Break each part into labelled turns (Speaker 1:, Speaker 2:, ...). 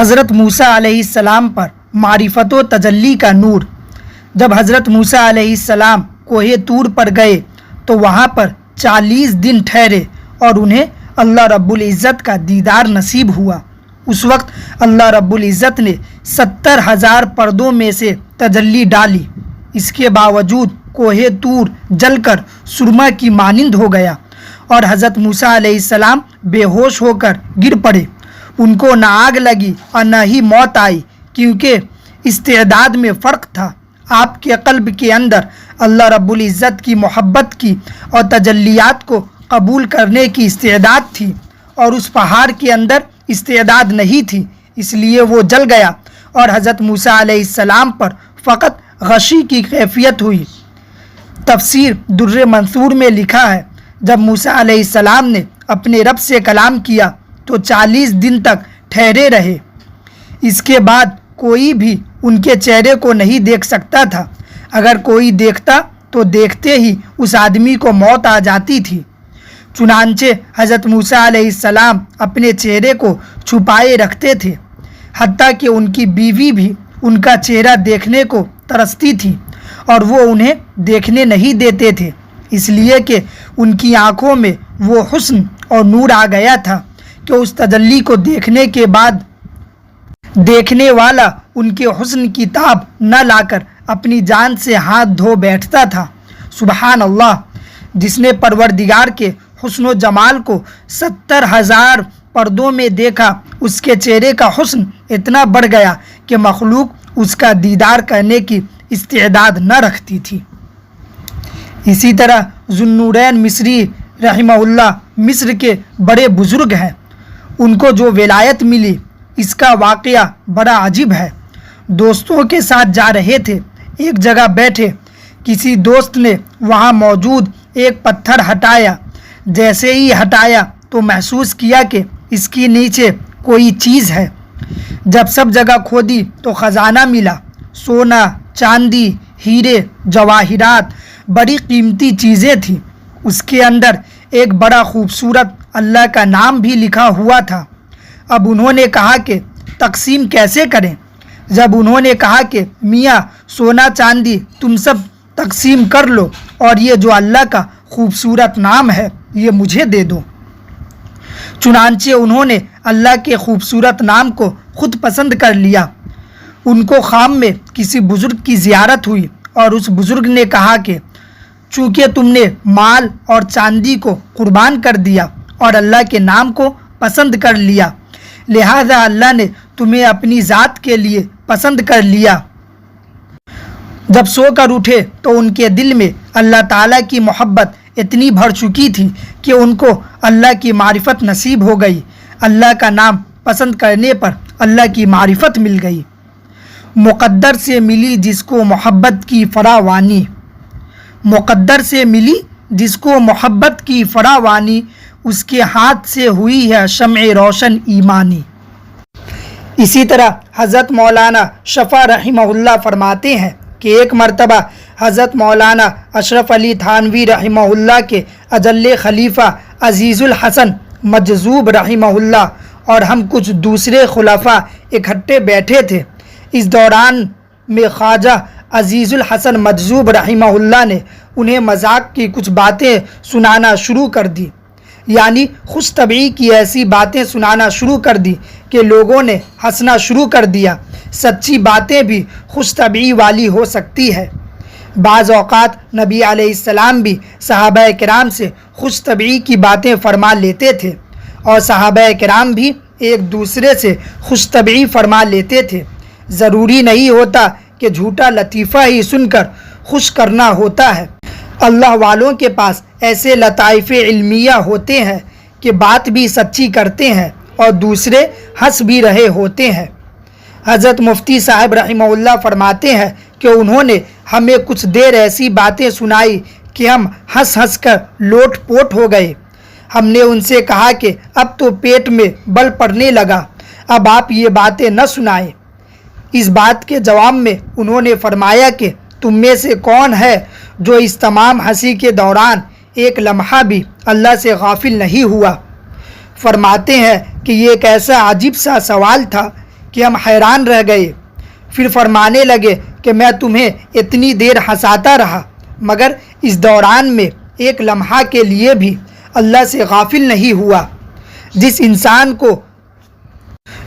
Speaker 1: حضرت موسیٰ علیہ السلام پر معرفت و تجلی کا نور۔ جب حضرت موسیٰ علیہ السلام کوہ طور پر گئے تو وہاں پر 40 دن ٹھہرے اور انہیں اللہ رب العزت کا دیدار نصیب ہوا۔ اس وقت اللہ رب العزت نے 70,000 پردوں میں سے تجلی ڈالی۔ اس کے باوجود کوہ طور جل کر سرما کی مانند ہو گیا اور حضرت موسیٰ علیہ السلام بے ہوش ہو کر گر پڑے۔ ان کو نہ آگ لگی اور نہ ہی موت آئی، کیونکہ استعداد میں فرق تھا۔ آپ کے قلب کے اندر اللہ رب العزت کی محبت کی اور تجلیات کو قبول کرنے کی استعداد تھی، اور اس پہاڑ کے اندر استعداد نہیں تھی، اس لیے وہ جل گیا اور حضرت موسیٰ علیہ السلام پر فقط غشی کی کیفیت ہوئی۔ تفسیر در منثور میں لکھا ہے، جب موسیٰ علیہ السلام نے اپنے رب سے کلام کیا تو 40 دن تک ٹھہرے رہے۔ اس کے بعد کوئی بھی ان کے چہرے کو نہیں دیکھ سکتا تھا۔ اگر کوئی دیکھتا تو دیکھتے ہی اس آدمی کو موت آ جاتی تھی۔ چنانچہ حضرت موسیٰ علیہ السلام اپنے چہرے کو چھپائے رکھتے تھے، حتیٰ کہ ان کی بیوی بھی ان کا چہرہ دیکھنے کو ترستی تھی اور وہ انہیں دیکھنے نہیں دیتے تھے، اس لیے کہ ان کی آنکھوں میں وہ حسن اور نور آ گیا تھا کہ اس تجلی کو دیکھنے کے بعد دیکھنے والا ان کے حسن کی تاب نہ لا کر اپنی جان سے ہاتھ دھو بیٹھتا تھا۔ سبحان اللہ! جس نے پروردگار کے حسن و جمال کو 70,000 پردوں میں دیکھا، اس کے چہرے کا حسن اتنا بڑھ گیا کہ مخلوق اس کا دیدار کرنے کی استعداد نہ رکھتی تھی۔ اسی طرح ذوالنورین مصری رحمہ اللہ مصر کے بڑے بزرگ ہیں۔ ان کو جو ولایت ملی، اس کا واقعہ بڑا عجیب ہے۔ دوستوں کے ساتھ جا رہے تھے، ایک جگہ بیٹھے، کسی دوست نے وہاں موجود ایک پتھر ہٹایا۔ جیسے ہی ہٹایا تو محسوس کیا کہ اس کے نیچے کوئی چیز ہے۔ جب سب جگہ کھودی تو خزانہ ملا، سونا، چاندی، ہیرے، جواہرات، بڑی قیمتی چیزیں تھیں۔ اس کے اندر ایک بڑا خوبصورت اللہ کا نام بھی لکھا ہوا تھا۔ اب انہوں نے کہا کہ تقسیم کیسے کریں؟ جب انہوں نے کہا کہ میاں سونا چاندی تم سب تقسیم کر لو، اور یہ جو اللہ کا خوبصورت نام ہے یہ مجھے دے دو۔ چنانچہ انہوں نے اللہ کے خوبصورت نام کو خود پسند کر لیا۔ ان کو خام میں کسی بزرگ کی زیارت ہوئی اور اس بزرگ نے کہا کہ چونکہ تم نے مال اور چاندی کو قربان کر دیا اور اللہ کے نام کو پسند کر لیا، لہذا اللہ نے تمہیں اپنی ذات کے لیے پسند کر لیا۔ جب سو کر اٹھے تو ان کے دل میں اللہ تعالیٰ کی محبت اتنی بھر چکی تھی کہ ان کو اللہ کی معرفت نصیب ہو گئی۔ اللہ کا نام پسند کرنے پر اللہ کی معرفت مل گئی۔ مقدر سے ملی جس کو محبت کی فراوانی، مقدر سے ملی جس کو محبت کی فراوانی، اس کے ہاتھ سے ہوئی ہے شمع روشن ایمانی۔ اسی طرح حضرت مولانا شفیع رحمہ اللہ فرماتے ہیں کہ ایک مرتبہ حضرت مولانا اشرف علی تھانوی رحمہ اللہ کے اجل خلیفہ عزیز الحسن مجذوب رحمہ اللہ اور ہم کچھ دوسرے خلفاء اکٹھے بیٹھے تھے۔ اس دوران میں خواجہ عزیز الحسن مجذوب رحمہ اللہ نے انہیں مذاق کی کچھ باتیں سنانا شروع کر دی، یعنی خوش طبعی کی ایسی باتیں سنانا شروع کر دی کہ لوگوں نے ہنسنا شروع کر دیا۔ سچی باتیں بھی خوش طبعی والی ہو سکتی ہے۔ بعض اوقات نبی علیہ السلام بھی صحابہ کرام سے خوش طبعی کی باتیں فرما لیتے تھے، اور صحابہ کرام بھی ایک دوسرے سے خوش طبعی فرما لیتے تھے۔ ضروری نہیں ہوتا کہ جھوٹا لطیفہ ہی سن کر خوش کرنا ہوتا ہے۔ اللہ والوں کے پاس ایسے لطائف علمیہ ہوتے ہیں کہ بات بھی سچی کرتے ہیں اور دوسرے ہنس بھی رہے ہوتے ہیں۔ حضرت مفتی صاحب رحمہ اللہ فرماتے ہیں کہ انہوں نے ہمیں کچھ دیر ایسی باتیں سنائی کہ ہم ہنس ہنس کر لوٹ پوٹ ہو گئے۔ ہم نے ان سے کہا کہ اب تو پیٹ میں بل پڑنے لگا، اب آپ یہ باتیں نہ سنائیں۔ اس بات کے جواب میں انہوں نے فرمایا کہ تم میں سے کون ہے جو اس تمام ہنسی کے دوران ایک لمحہ بھی اللہ سے غافل نہیں ہوا؟ فرماتے ہیں کہ یہ ایک ایسا عجیب سا سوال تھا کہ ہم حیران رہ گئے۔ پھر فرمانے لگے کہ میں تمہیں اتنی دیر ہنساتا رہا، مگر اس دوران میں ایک لمحہ کے لیے بھی اللہ سے غافل نہیں ہوا۔ جس انسان کو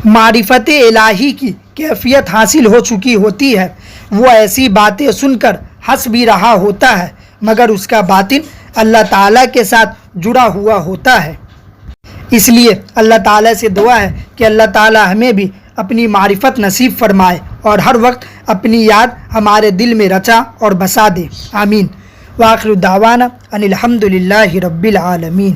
Speaker 1: معرفت الہی کی کیفیت حاصل ہو چکی ہوتی ہے، وہ ایسی باتیں سن کر ہنس بھی رہا ہوتا ہے، مگر اس کا باطن اللہ تعالیٰ کے ساتھ جڑا ہوا ہوتا ہے۔ اس لیے اللہ تعالیٰ سے دعا ہے کہ اللہ تعالیٰ ہمیں بھی اپنی معرفت نصیب فرمائے اور ہر وقت اپنی یاد ہمارے دل میں رچا اور بسا دے، آمین۔ وآخر دعوانا ان الحمد للہ رب العالمین۔